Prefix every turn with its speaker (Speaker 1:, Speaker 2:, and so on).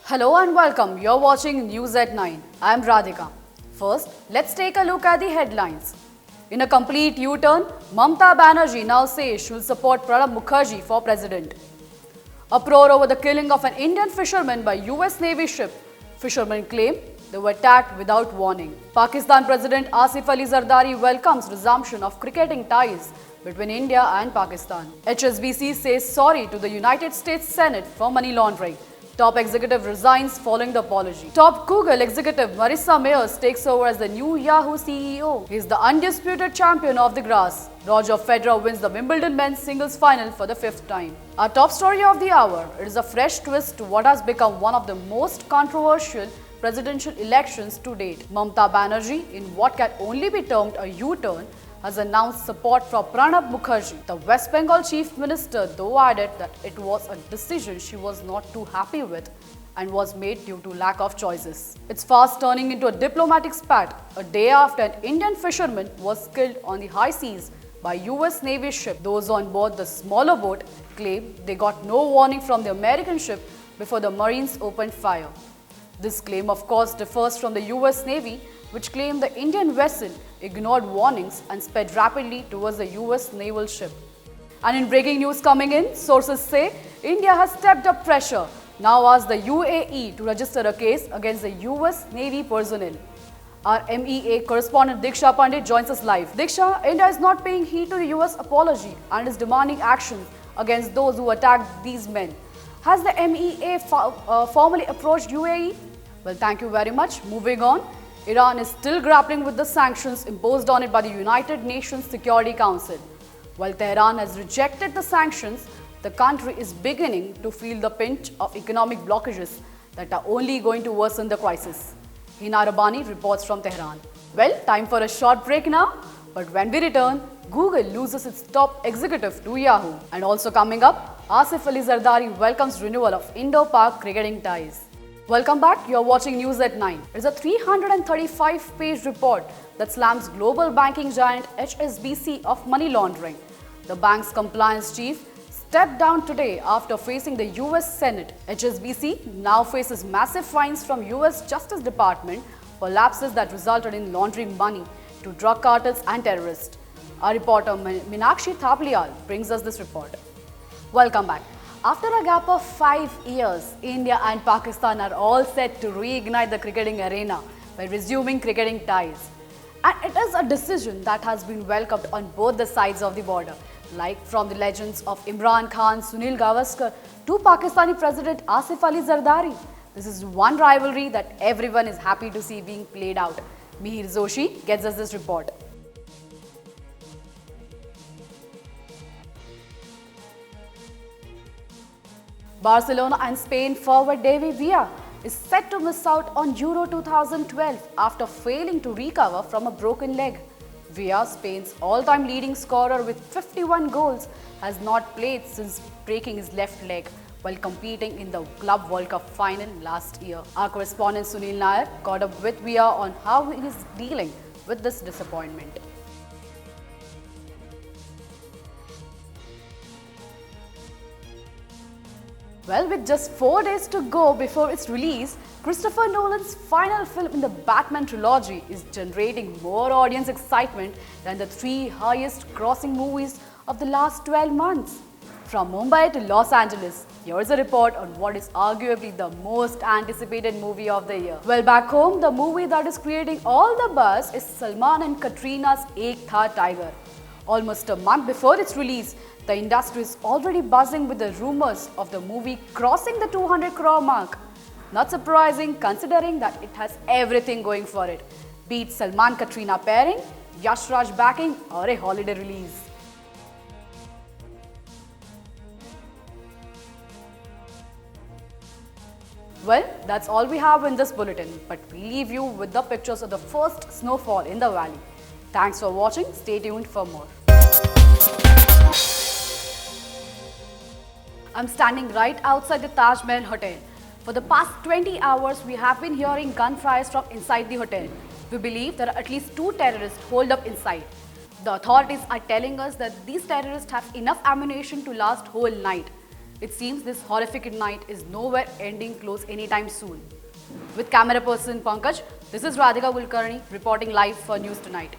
Speaker 1: Hello and welcome. You're watching News at 9. I'm Radhika. First, let's take a look at the headlines. In a complete U-turn, Mamata Banerjee now says she will support Pranab Mukherjee for president. Uproar over the killing of an Indian fisherman by US Navy ship. Fishermen claim they were attacked without warning. Pakistan President Asif Ali Zardari welcomes resumption of cricketing ties between India and Pakistan. HSBC says sorry to the United States Senate for money laundering. Top executive resigns following the apology. Top Google executive Marissa Mayers takes over as the new Yahoo CEO. He is the undisputed champion of the grass. Roger Federer wins the Wimbledon men's singles final for the fifth time. Our top story of the hour. It is a fresh twist to what has become one of the most controversial presidential elections to date. Mamata Banerjee, in what can only be termed a U-turn, has announced support for Pranab Mukherjee. The West Bengal Chief Minister though added that it was a decision she was not too happy with and was made due to lack of choices. It's fast turning into a diplomatic spat a day after an Indian fisherman was killed on the high seas by US Navy ship. Those on board the smaller boat claim they got no warning from the American ship before the Marines opened fire. This claim of course differs from the US Navy, which claimed the Indian vessel ignored warnings and sped rapidly towards the US naval ship. And in breaking news coming in, sources say India has stepped up pressure, now asks the UAE to register a case against the US Navy personnel. Our MEA correspondent Diksha Pandit joins us live. Diksha, India is not paying heed to the US apology and is demanding action against those who attacked these men. Has the MEA formally approached UAE? Well, thank you very much. Moving on. Iran is still grappling with the sanctions imposed on it by the United Nations Security Council. While Tehran has rejected the sanctions, the country is beginning to feel the pinch of economic blockages that are only going to worsen the crisis. Hina Rabbani reports from Tehran. Well, time for a short break now, but when we return, Google loses its top executive to Yahoo. And also coming up, Asif Ali Zardari welcomes renewal of Indo-Pak cricketing ties. Welcome back, you're watching News at 9. It's a 335-page report that slams global banking giant HSBC of money laundering. The bank's compliance chief stepped down today after facing the US Senate. HSBC now faces massive fines from US Justice Department for lapses that resulted in laundering money to drug cartels and terrorists. Our reporter Minakshi Thapliyal brings us this report. Welcome back. After a gap of 5 years, India and Pakistan are all set to reignite the cricketing arena by resuming cricketing ties. And it is a decision that has been welcomed on both the sides of the border, like from the legends of Imran Khan, Sunil Gavaskar to Pakistani President Asif Ali Zardari. This is one rivalry that everyone is happy to see being played out. Mihir Joshi gets us this report. Barcelona and Spain forward David Villa is set to miss out on Euro 2012 after failing to recover from a broken leg. Villa, Spain's all-time leading scorer with 51 goals, has not played since breaking his left leg while competing in the Club World Cup final last year. Our correspondent Sunil Nair caught up with Villa on how he is dealing with this disappointment. Well, with just 4 days to go before its release, Christopher Nolan's final film in the Batman trilogy is generating more audience excitement than the 3 highest grossing movies of the last 12 months. From Mumbai to Los Angeles, here's a report on what is arguably the most anticipated movie of the year. Well, back home, the movie that is creating all the buzz is Salman and Katrina's Ek Tha Tiger. Almost a month before its release, the industry is already buzzing with the rumors of the movie crossing the 200 crore mark. Not surprising considering that it has everything going for it, be it Salman-Katrina pairing, Yash Raj backing or a holiday release. Well, that's all we have in this bulletin, but we leave you with the pictures of the first snowfall in the valley. Thanks for watching, stay tuned for more. I'm standing right outside the Taj Mahal Hotel. For the past 20 hours, we have been hearing gunfires from inside the hotel. We believe there are at least 2 terrorists holed up inside. The authorities are telling us that these terrorists have enough ammunition to last whole night. It seems this horrific night is nowhere ending close anytime soon. With camera person Pankaj, this is Radhika Kulkarni reporting live for News Tonight.